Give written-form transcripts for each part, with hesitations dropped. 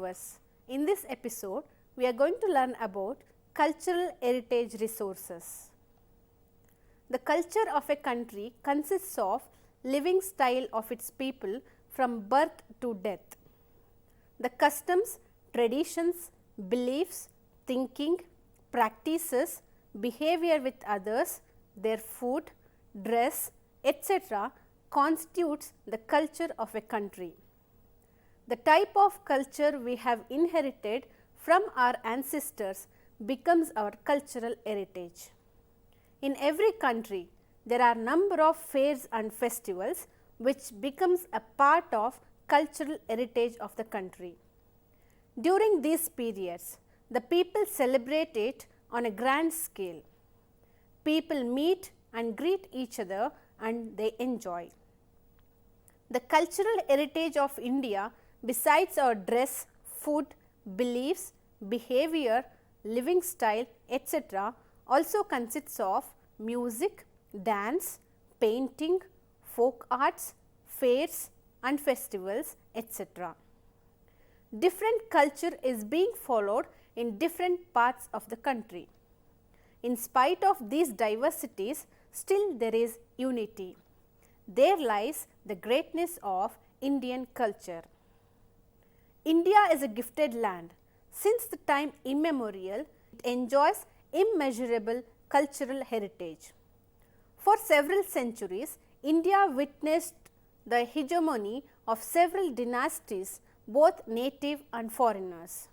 viewers, in this episode we are going to learn about cultural heritage resources. The culture of a country consists of living style of its people from birth to death. The customs, traditions, beliefs, thinking, practices, behavior with others, their food, dress, etc. constitutes the culture of a country. The type of culture we have inherited from our ancestors becomes our cultural heritage. In every country, there are number of fairs and festivals which becomes a part of cultural heritage of the country. During these periods, the people celebrate it on a grand scale. People meet and greet each other and they enjoy. The cultural heritage of India, besides our dress, food, beliefs, behavior, living style, etc., also consists of music, dance, painting, folk arts, fairs and festivals, etc. Different culture is being followed in different parts of the country. In spite of these diversities, still there is unity. There lies the greatness of Indian culture. India is a gifted land. Since the time immemorial, it enjoys immeasurable cultural heritage. For several centuries, India witnessed the hegemony of several dynasties, both native and foreigners.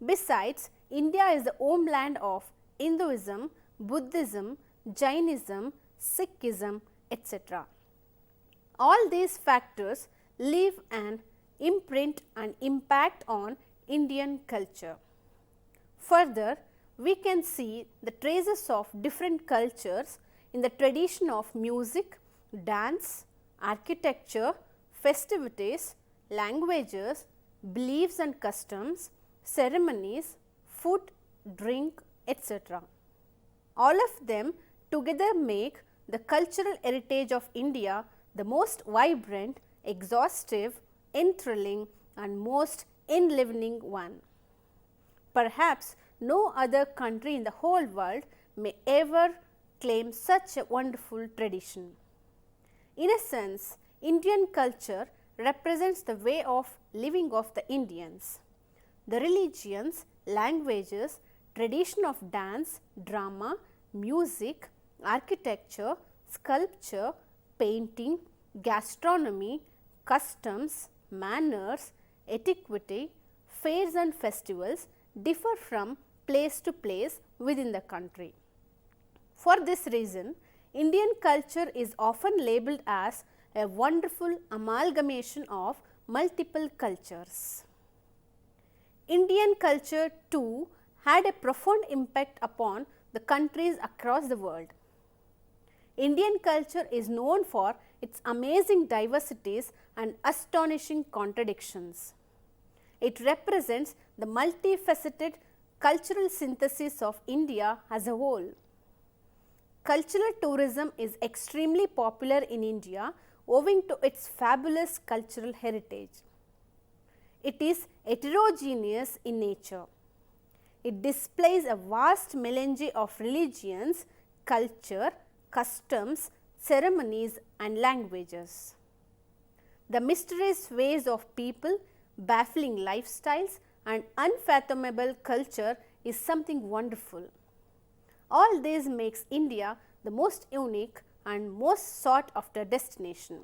Besides, India is the homeland of Hinduism, Buddhism, Jainism, Sikhism, etc. All these factors leave an imprint and impact on Indian culture. Further, we can see the traces of different cultures in the tradition of music, dance, architecture, festivities, languages, beliefs and customs, ceremonies, food, drink, etc. All of them together make the cultural heritage of India the most vibrant, exhaustive, enthralling and most enlivening one. Perhaps no other country in the whole world may ever claim such a wonderful tradition. In a sense, Indian culture represents the way of living of the Indians. The religions, languages, tradition of dance, drama, music, architecture, sculpture, painting, gastronomy, customs, manners, etiquette, fairs and festivals differ from place to place within the country. For this reason, Indian culture is often labeled as a wonderful amalgamation of multiple cultures. Indian culture too had a profound impact upon the countries across the world. Indian culture is known for its amazing diversities and astonishing contradictions. It represents the multifaceted cultural synthesis of India as a whole. Cultural tourism is extremely popular in India owing to its fabulous cultural heritage. It is heterogeneous in nature. It displays a vast melange of religions, culture, customs, ceremonies and languages. The mysterious ways of people, baffling lifestyles and unfathomable culture is something wonderful. All this makes India the most unique and most sought after destination.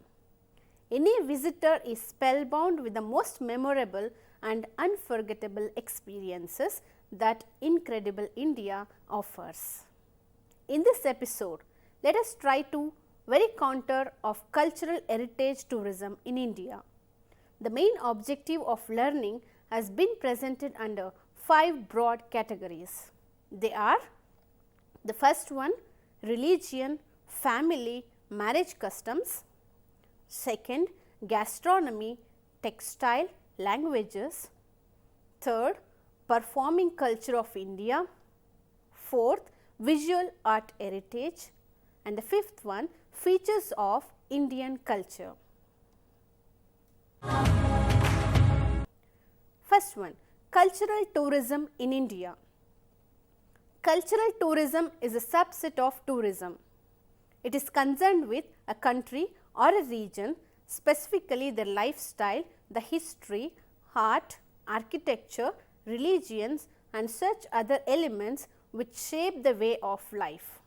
Any visitor is spellbound with the most memorable and unforgettable experiences that incredible India offers. In this episode, let us try to very counter of cultural heritage tourism in India. The main objective of learning has been presented under 5 broad categories. They are: the first one, religion, family, marriage customs; second, gastronomy, textile, languages; third, performing culture of India; fourth, visual art heritage; and the fifth one, features of Indian culture. First one, cultural tourism in India. Cultural tourism is a subset of tourism. It is concerned with a country or a region, specifically their lifestyle, the history, art, architecture, religions and such other elements which shape the way of life.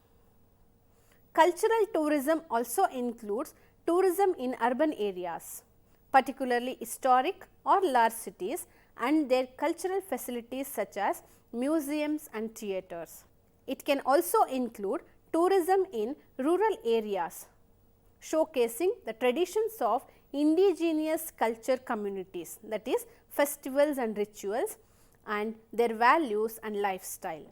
Cultural tourism also includes tourism in urban areas, particularly historic or large cities and their cultural facilities such as museums and theatres. It can also include tourism in rural areas, showcasing the traditions of indigenous culture communities, that is festivals and rituals and their values and lifestyle.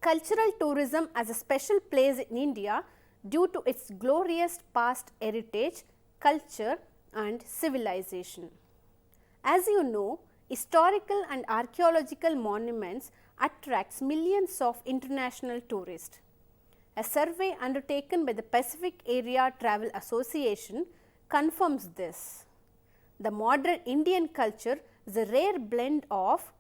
Cultural tourism has a special place in India due to its glorious past heritage, culture and civilization. As you know, historical and archaeological monuments attracts millions of international tourists. A survey undertaken by the Pacific Area Travel Association confirms this. The modern Indian culture is a rare blend of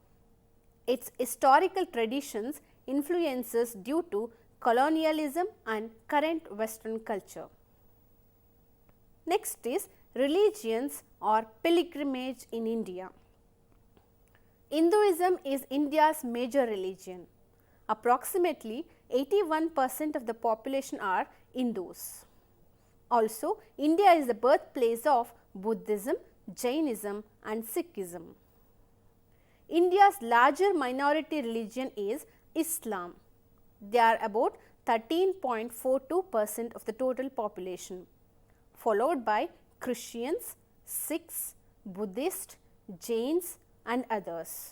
its historical traditions, influences due to colonialism and current Western culture. Next is religions or pilgrimage in India. Hinduism is India's major religion. Approximately 81% of the population are Hindus. Also, India is the birthplace of Buddhism, Jainism and Sikhism. India's larger minority religion is Islam. They are about 13.42% of the total population, followed by Christians, Sikhs, Buddhists, Jains and others.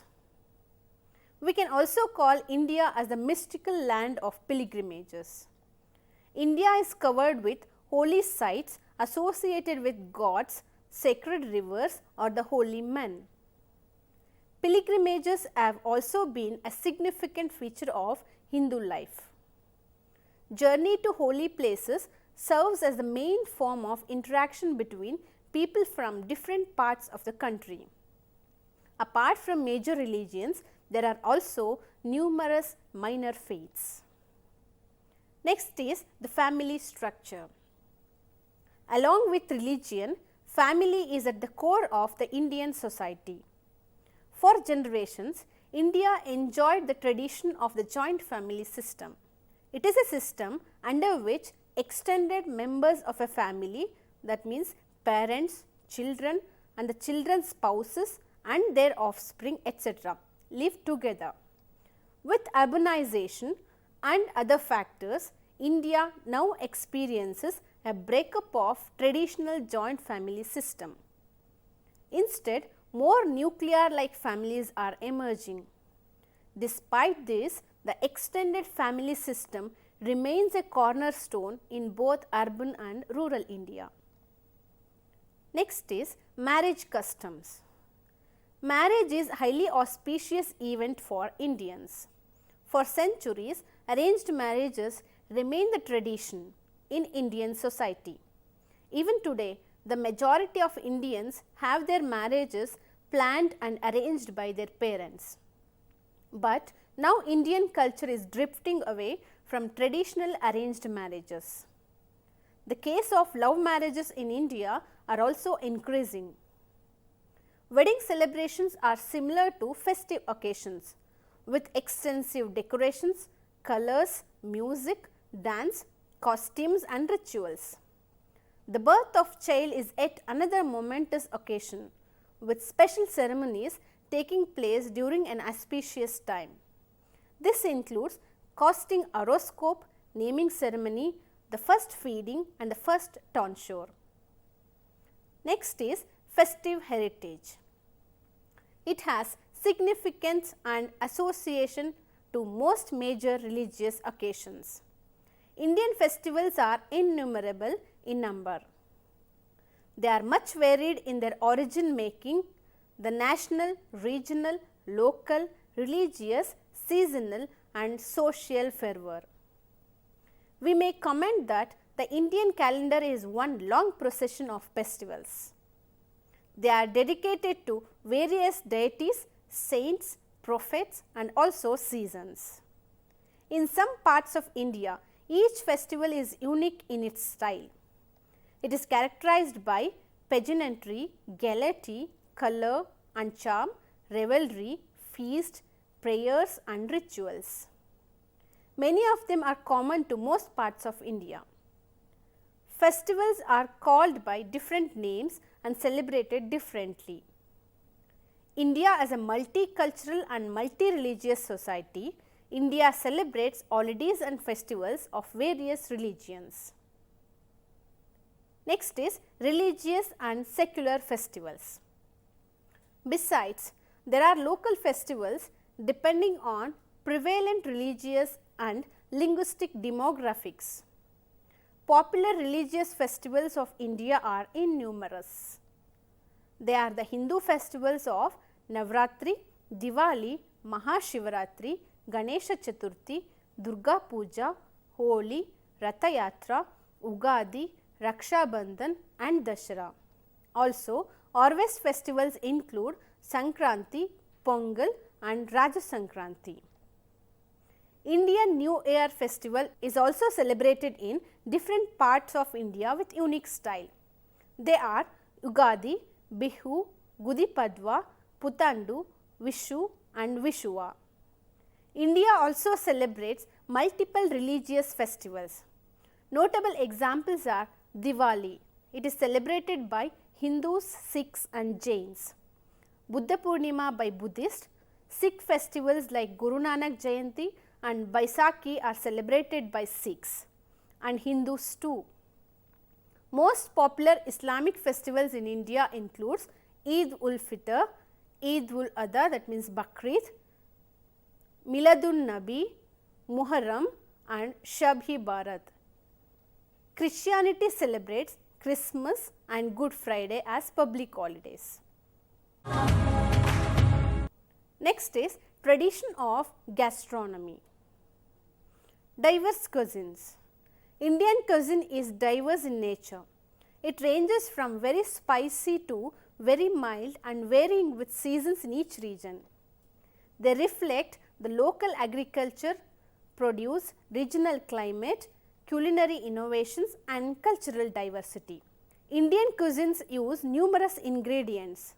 We can also call India as the mystical land of pilgrimages. India is covered with holy sites associated with gods, sacred rivers or the holy men. Pilgrimages have also been a significant feature of Hindu life. Journey to holy places serves as the main form of interaction between people from different parts of the country. Apart from major religions, there are also numerous minor faiths. Next is the family structure. Along with religion, family is at the core of the Indian society. For generations, India enjoyed the tradition of the joint family system. It is a system under which extended members of a family, that means parents, children and the children's spouses and their offspring etc. live together. With urbanization and other factors, India now experiences a breakup of traditional joint family system. Instead, more nuclear-like families are emerging. Despite this, the extended family system remains a cornerstone in both urban and rural India. Next is marriage customs. Marriage is a highly auspicious event for Indians. For centuries, arranged marriages remain the tradition in Indian society. Even today, the majority of Indians have their marriages planned and arranged by their parents. But now Indian culture is drifting away from traditional arranged marriages. The case of love marriages in India are also increasing. Wedding celebrations are similar to festive occasions with extensive decorations, colors, music, dance, costumes and rituals. The birth of child is yet another momentous occasion with special ceremonies taking place during an auspicious time. This includes casting horoscope, naming ceremony, the first feeding and the first tonsure. Next is festive heritage. It has significance and association to most major religious occasions. Indian festivals are innumerable in number. They are much varied in their origin making, the national, regional, local, religious, seasonal and social fervor. We may comment that the Indian calendar is one long procession of festivals. They are dedicated to various deities, saints, prophets and also seasons. In some parts of India, each festival is unique in its style. It is characterized by pageantry, gaiety, color and charm, revelry, feast, prayers and rituals. Many of them are common to most parts of India. Festivals are called by different names and celebrated differently. India as a multicultural and multi-religious society, India celebrates holidays and festivals of various religions. Next is religious and secular festivals. Besides, there are local festivals depending on prevalent religious and linguistic demographics. Popular religious festivals of India are innumerous. They are the Hindu festivals of Navratri, Diwali, Mahashivaratri, Ganesha Chaturthi, Durga Puja, Holi, Ratha Yatra, Ugadi, Raksha Bandhan and Dashara. Also, harvest festivals include Sankranti, Pongal and Raja Sankranti. Indian New Year festival is also celebrated in different parts of India with unique style. They are Ugadi, Bihu, Gudi Padwa, Puthandu, Vishu and Vishuva. India also celebrates multiple religious festivals. Notable examples are Diwali. It is celebrated by Hindus, Sikhs and Jains. Buddha Purnima by Buddhists. Sikh festivals like Guru Nanak Jayanti and Baisakhi are celebrated by Sikhs and Hindus too. Most popular Islamic festivals in India includes Eid ul Fitr, Eid ul Adha, that means Bakrid, Miladun Nabi, Muharram and Shab-e Barat. Christianity celebrates Christmas and Good Friday as public holidays. Next is tradition of gastronomy. Diverse cuisines. Indian cuisine is diverse in nature. It ranges from very spicy to very mild and varying with seasons in each region. They reflect the local agriculture, produce, regional climate, culinary innovations and cultural diversity. Indian cuisines use numerous ingredients.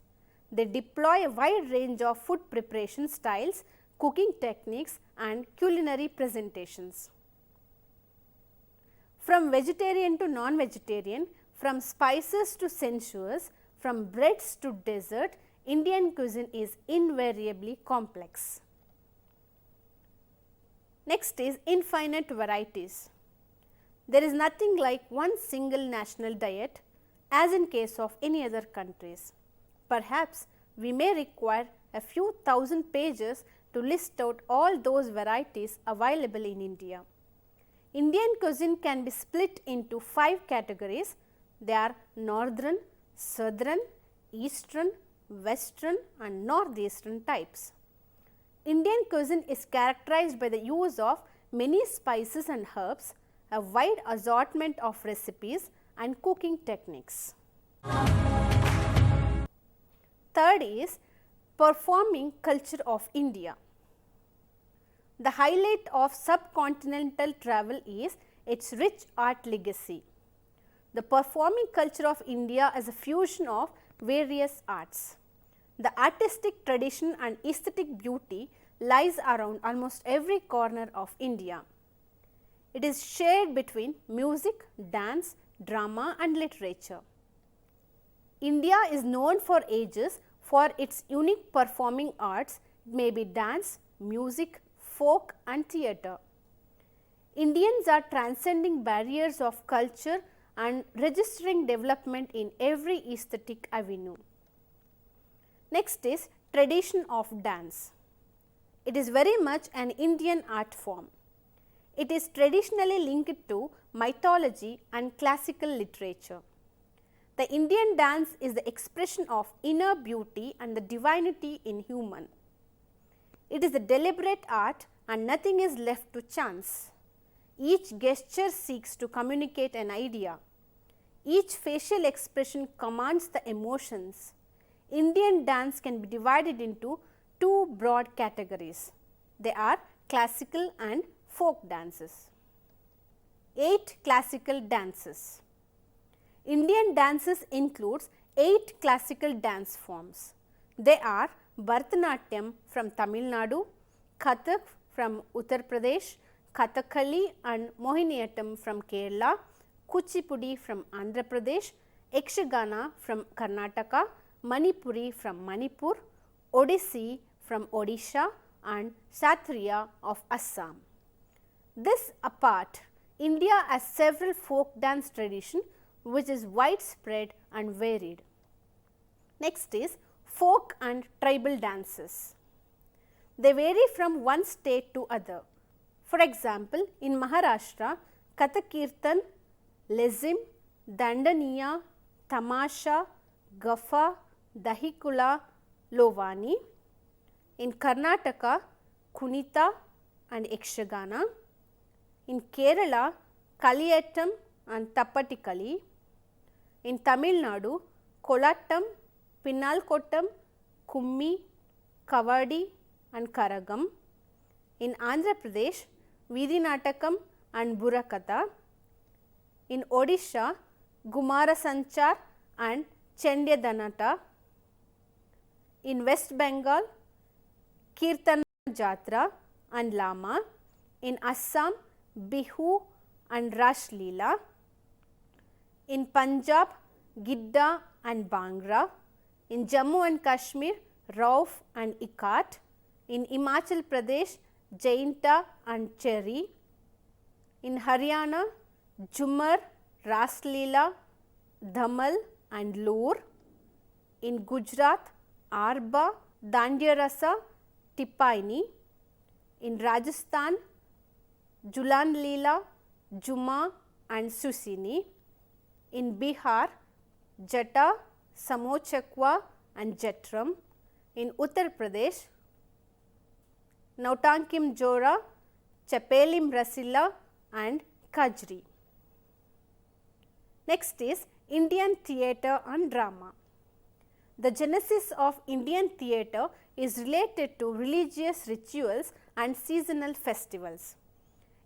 They deploy a wide range of food preparation styles, cooking techniques and culinary presentations. From vegetarian to non-vegetarian, from spices to sensuous, from breads to dessert, Indian cuisine is invariably complex. Next is infinite varieties. There is nothing like one single national diet as in case of any other countries. Perhaps we may require a few thousand pages to list out all those varieties available in India. Indian cuisine can be split into 5 categories. They are northern, southern, eastern, western and northeastern types. Indian cuisine is characterized by the use of many spices and herbs, a wide assortment of recipes and cooking techniques. Third is performing culture of India. The highlight of subcontinental travel is its rich art legacy. The performing culture of India is a fusion of various arts. The artistic tradition and aesthetic beauty lies around almost every corner of India. It is shared between music, dance, drama and literature. India is known for ages for its unique performing arts. It may be dance, music, folk and theatre. Indians are transcending barriers of culture and registering development in every aesthetic avenue. Next is tradition of dance. It is very much an Indian art form. It is traditionally linked to mythology and classical literature. The Indian dance is the expression of inner beauty and the divinity in human. It is a deliberate art and nothing is left to chance. Each gesture seeks to communicate an idea. Each facial expression commands the emotions. Indian dance can be divided into two broad categories. They are classical and folk dances. 8 classical dances. Indian dances includes 8 classical dance forms. They are Bharatanatyam from Tamil Nadu, Kathak from Uttar Pradesh, Kathakali and Mohiniyattam from Kerala, Kuchipudi from Andhra Pradesh, Yakshagana from Karnataka, Manipuri from Manipur, Odissi from Odisha and Satriya of Assam. This apart, India has several folk dance traditions which is widespread and varied. Next is folk and tribal dances. They vary from one state to other. For example, in Maharashtra, Kathakirtan, Lezim, Dandaniya, Tamasha, Gaffa, Dahikula, Lovani. In Karnataka, Kunita and Yakshagana. In Kerala, Kaliyattam and Tappatikali. In Tamil Nadu, Kolattam, Pinnalkottam, Kummi, Kavadi and Karagam. In Andhra Pradesh, Vidinatakam and Burakatha. In Odisha, Gumara Sanchar and Chendyadanata. In West Bengal, Kirtana Jatra and Lama. In Assam, Bihu and Rash Leela. In Punjab, Gidda and Bhangra. In Jammu and Kashmir, Rauf and Ikat. In Himachal Pradesh, Jainta and Cherry. In Haryana, Jumar, Ras Leela, Dhamal and Loor. In Gujarat, Arba, Dandiya Rasa, Tipaini. In Rajasthan, Julan Leela, Juma and Susini. In Bihar, Jata, Samochakwa and Jetram. In Uttar Pradesh, Nautankim Jora, Chapelim Rasila and Kajri. Next is Indian theatre and drama. The genesis of Indian theatre is related to religious rituals and seasonal festivals.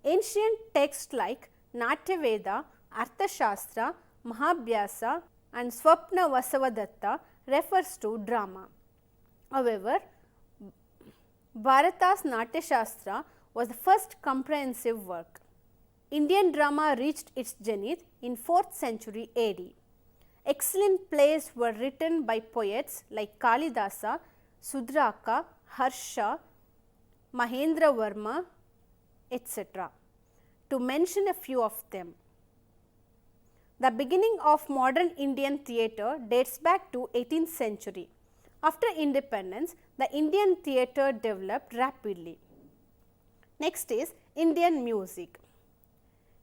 Ancient texts like Natya Veda, Arthashastra, Mahabhyasa and Swapna Vasavadatta refers to drama. However, Bharata's Natya Shastra was the first comprehensive work. Indian drama reached its zenith in 4th century AD. Excellent plays were written by poets like Kalidasa, Sudraka, Harsha, Mahendra Varma, etc., to mention a few of them. The beginning of modern Indian theatre dates back to 18th century. After independence, the Indian theatre developed rapidly. Next is Indian music.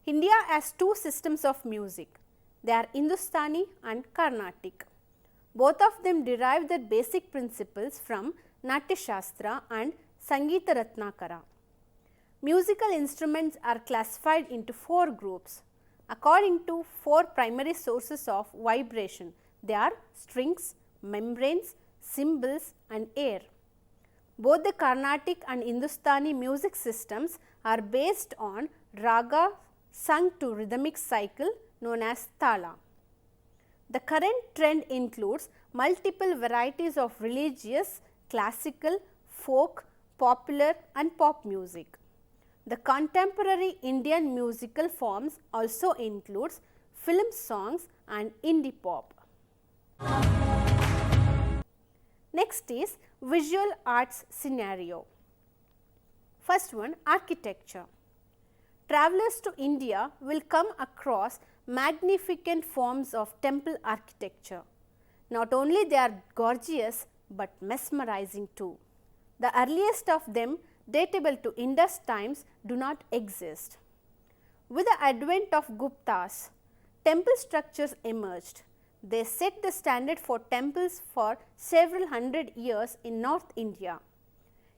India has two systems of music. They are Hindustani and Carnatic. Both of them derive their basic principles from Natya Shastra and Sangeeta Ratnakara. Musical instruments are classified into 4 groups according to 4 primary sources of vibration. They are strings, membranes, cymbals and air. Both the Carnatic and Hindustani music systems are based on raga sung to rhythmic cycle known as thala. The current trend includes multiple varieties of religious, classical, folk, popular and pop music. The contemporary Indian musical forms also includes film songs and indie pop. Next is visual arts scenario. First one, architecture. Travelers to India will come across magnificent forms of temple architecture. Not only they are gorgeous but mesmerizing too. The earliest of them, datable to Indus times, do not exist. With the advent of Guptas, temple structures emerged. They set the standard for temples for several hundred years in North India.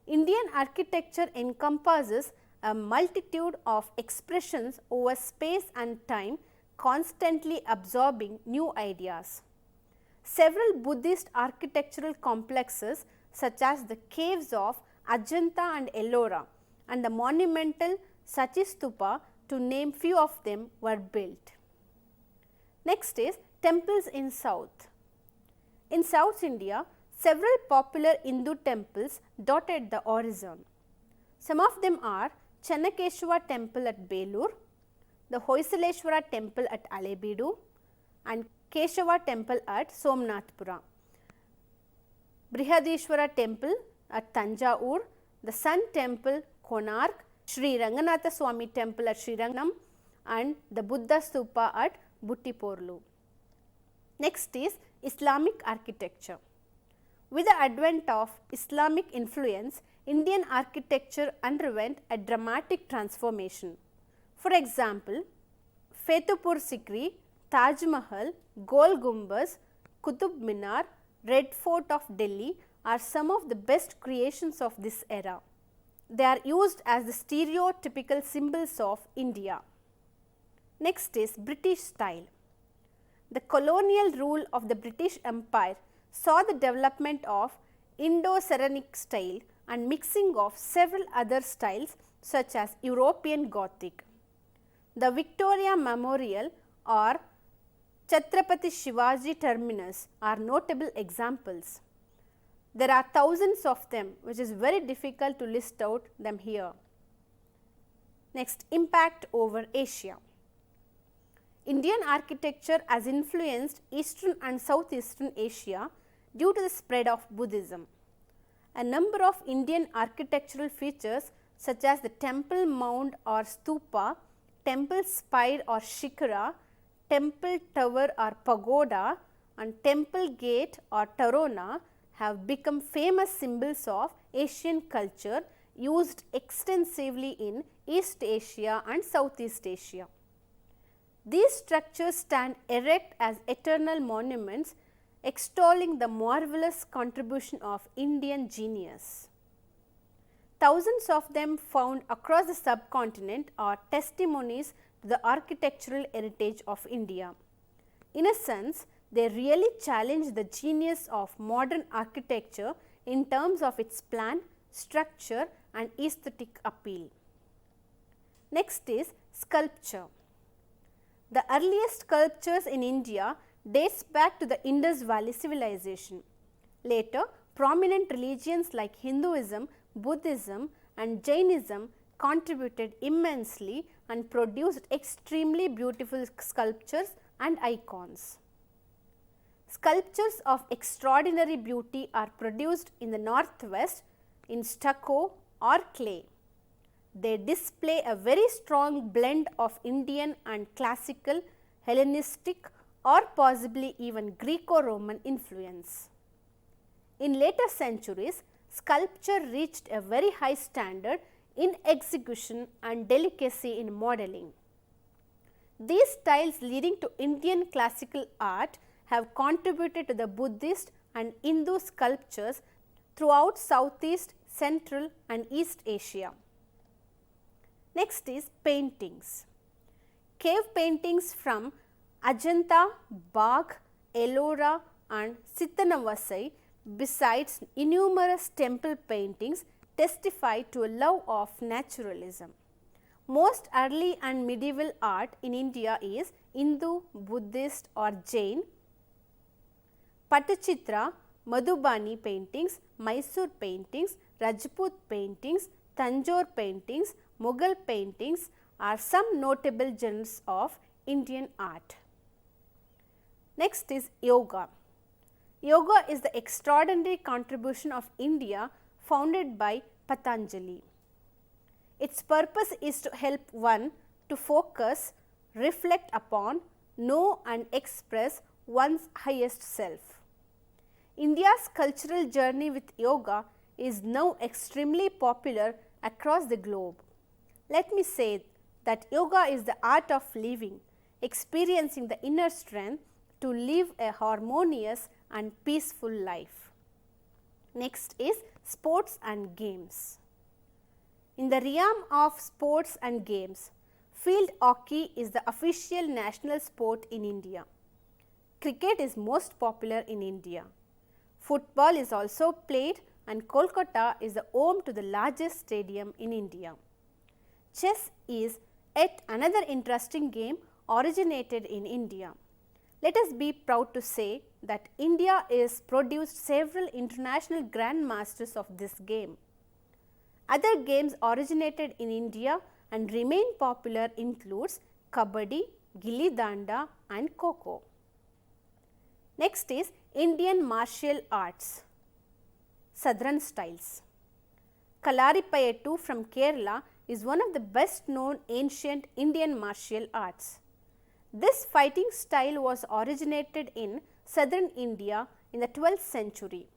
Indian architecture encompasses a multitude of expressions over space and time, constantly absorbing new ideas. several Buddhist architectural complexes such as the caves of Ajanta and Ellora and the monumental Sachistupa, to name few of them, were built. Next is temples in South. In South India, several popular Hindu temples dotted the horizon. Some of them are Channakeshwara temple at Belur, the Hoysaleshwara temple at Alebeedu, and Keshava temple at Somnathpura, Brihadishwara temple at Tanjavur, the Sun temple Konark, Sri Ranganatha Swami temple at Srirangam, and the Buddha stupa at Buttiporlu. Next is Islamic architecture. With the advent of Islamic influence, Indian architecture underwent a dramatic transformation. For example, Fatehpur Sikri, Taj Mahal, Gol Gumbaz, Qutub Minar, Red Fort of Delhi are some of the best creations of this era. They are used as the stereotypical symbols of India. Next is British style. The colonial rule of the British Empire saw the development of Indo-Saracenic style and mixing of several other styles such as European Gothic. The Victoria Memorial or Chhatrapati Shivaji Terminus are notable examples. There are thousands of them, which is very difficult to list out them here. Next, impact over Asia. Indian architecture has influenced Eastern and Southeastern Asia due to the spread of Buddhism. A number of Indian architectural features such as the temple mound or stupa, temple spire or shikara, temple tower or pagoda, and temple gate or torona have become famous symbols of Asian culture used extensively in East Asia and Southeast Asia. These structures stand erect as eternal monuments, extolling the marvelous contribution of Indian genius. Thousands of them found across the subcontinent are testimonies to the architectural heritage of India. In a sense, they really challenge the genius of modern architecture in terms of its plan, structure and aesthetic appeal. Next is sculpture. The earliest sculptures in India dates back to the Indus Valley civilization. Later, prominent religions like Hinduism, Buddhism and Jainism contributed immensely and produced extremely beautiful sculptures and icons. Sculptures of extraordinary beauty are produced in the northwest in stucco or clay. They display a very strong blend of Indian and classical, Hellenistic or possibly even Greco-Roman influence. In later centuries, sculpture reached a very high standard in execution and delicacy in modeling. These styles leading to Indian classical art have contributed to the Buddhist and Hindu sculptures throughout Southeast, Central and East Asia. Next is paintings. Cave paintings from Ajanta, Bagh, Ellora and Sittanavasai, besides innumerous temple paintings, testify to a love of naturalism. Most early and medieval art in India is Hindu, Buddhist or Jain. Patachitra, Madhubani paintings, Mysore paintings, Rajput paintings, Tanjore paintings, Mughal paintings are some notable genres of Indian art. Next is yoga. Yoga is the extraordinary contribution of India founded by Patanjali. Its purpose is to help one to focus, reflect upon, know and express one's highest self. India's cultural journey with yoga is now extremely popular across the globe. Let me say that yoga is the art of living, experiencing the inner strength to live a harmonious and peaceful life. Next is sports and games. In the realm of sports and games, field hockey is the official national sport in India. cricket is most popular in India. Football is also played and Kolkata is the home to the largest stadium in India. Chess is yet another interesting game originated in India. Let us be proud to say that India has produced several international grandmasters of this game. Other games originated in India and remain popular includes Kabaddi, Gilli Danda and Kho-Kho. Next is Indian martial arts, Southern styles. Kalaripayattu from Kerala is one of the best known ancient Indian martial arts. This fighting style was originated in southern India in the 12th century.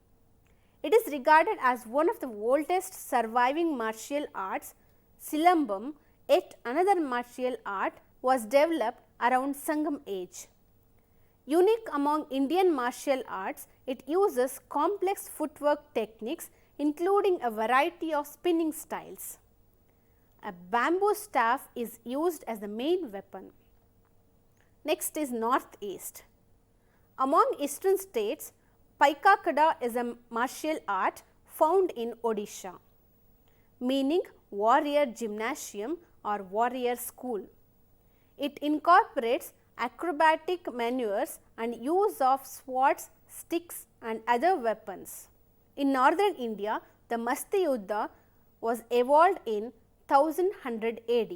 It is regarded as one of the oldest surviving martial arts. Silambam, yet another martial art, was developed around Sangam age. Unique among Indian martial arts, it uses complex footwork techniques including a variety of spinning styles. A bamboo staff is used as the main weapon. Next is Northeast. Among eastern states, Paikakada is a martial art found in Odisha, meaning warrior gymnasium or warrior school. It incorporates acrobatic maneuvers and use of swords, sticks and other weapons. In northern India, the Masti Yuddha was evolved in 1100 AD.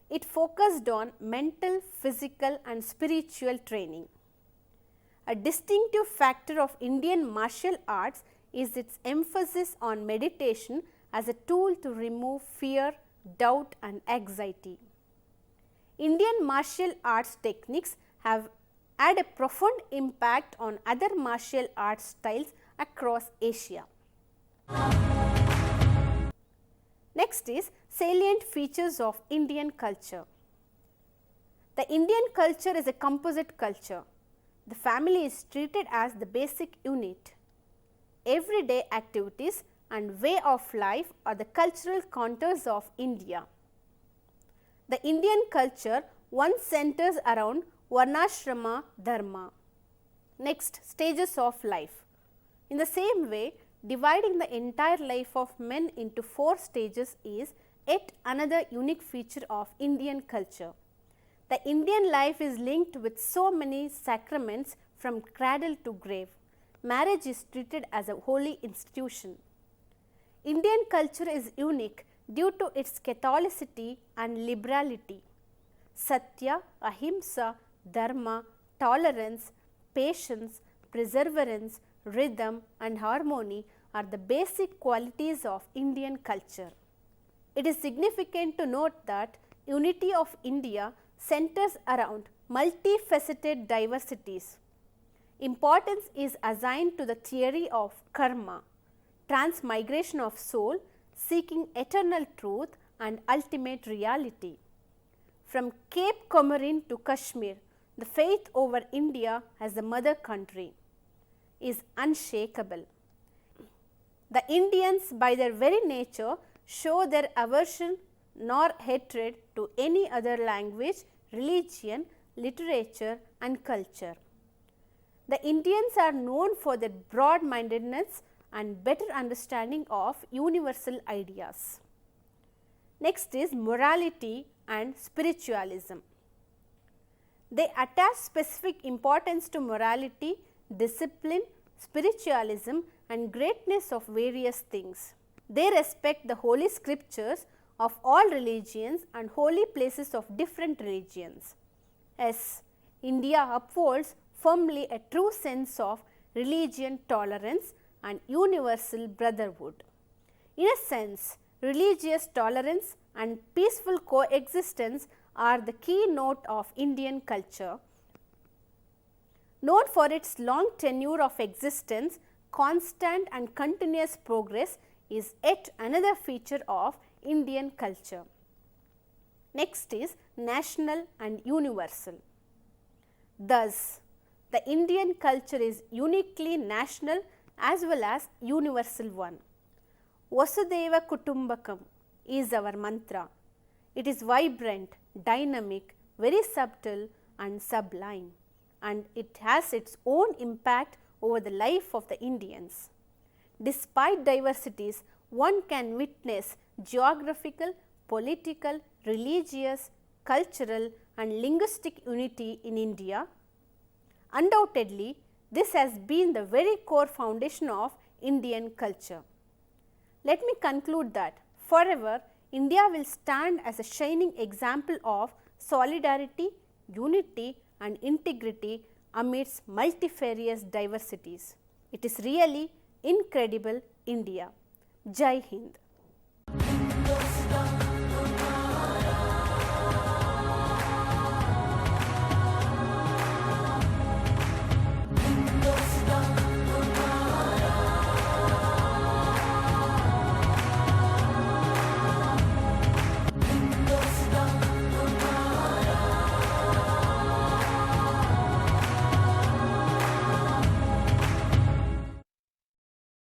It focused on mental, physical and spiritual training. A distinctive factor of Indian martial arts is its emphasis on meditation as a tool to remove fear, doubt and anxiety. Indian martial arts techniques have had a profound impact on other martial arts styles across Asia. Next is salient features of Indian culture. The Indian culture is a composite culture. The family is treated as the basic unit. Everyday activities and way of life are the cultural contours of India. The Indian culture once centers around Varnashrama Dharma. Next, stages of life. In the same way, dividing the entire life of men into 4 stages is yet another unique feature of Indian culture. The Indian life is linked with so many sacraments from cradle to grave. Marriage is treated as a holy institution. Indian culture is unique due to its Catholicity and liberality. Satya, Ahimsa, Dharma, tolerance, patience, perseverance, rhythm and harmony are the basic qualities of Indian culture. It is significant to note that unity of India centers around multifaceted diversities. Importance is assigned to the theory of karma, transmigration of soul, seeking eternal truth and ultimate reality. From Cape Comorin to Kashmir, the faith over India as the mother country is unshakable. The Indians by their very nature show their aversion nor hatred to any other language, religion, literature and culture. The Indians are known for their broad-mindedness and better understanding of universal ideas. Next is morality and spiritualism. They attach specific importance to morality, discipline, spiritualism and greatness of various things. They respect the holy scriptures of all religions and holy places of different religions. As India upholds firmly a true sense of religion tolerance and universal brotherhood. In a sense, religious tolerance and peaceful coexistence are the keynote of Indian culture. Known for its long tenure of existence, constant and continuous progress is yet another feature of Indian culture. Next is national and universal. Thus, the Indian culture is uniquely national as well as universal one. Vasudhaiva Kutumbakam is our mantra. It is vibrant, dynamic, very subtle and sublime. and it has its own impact over the life of the Indians. Despite diversities, one can witness geographical, political, religious, cultural and linguistic unity in India. Undoubtedly, this has been the very core foundation of Indian culture. Let me conclude that forever India will stand as a shining example of solidarity, unity and integrity amidst multifarious diversities. It is really incredible India. Jai Hind.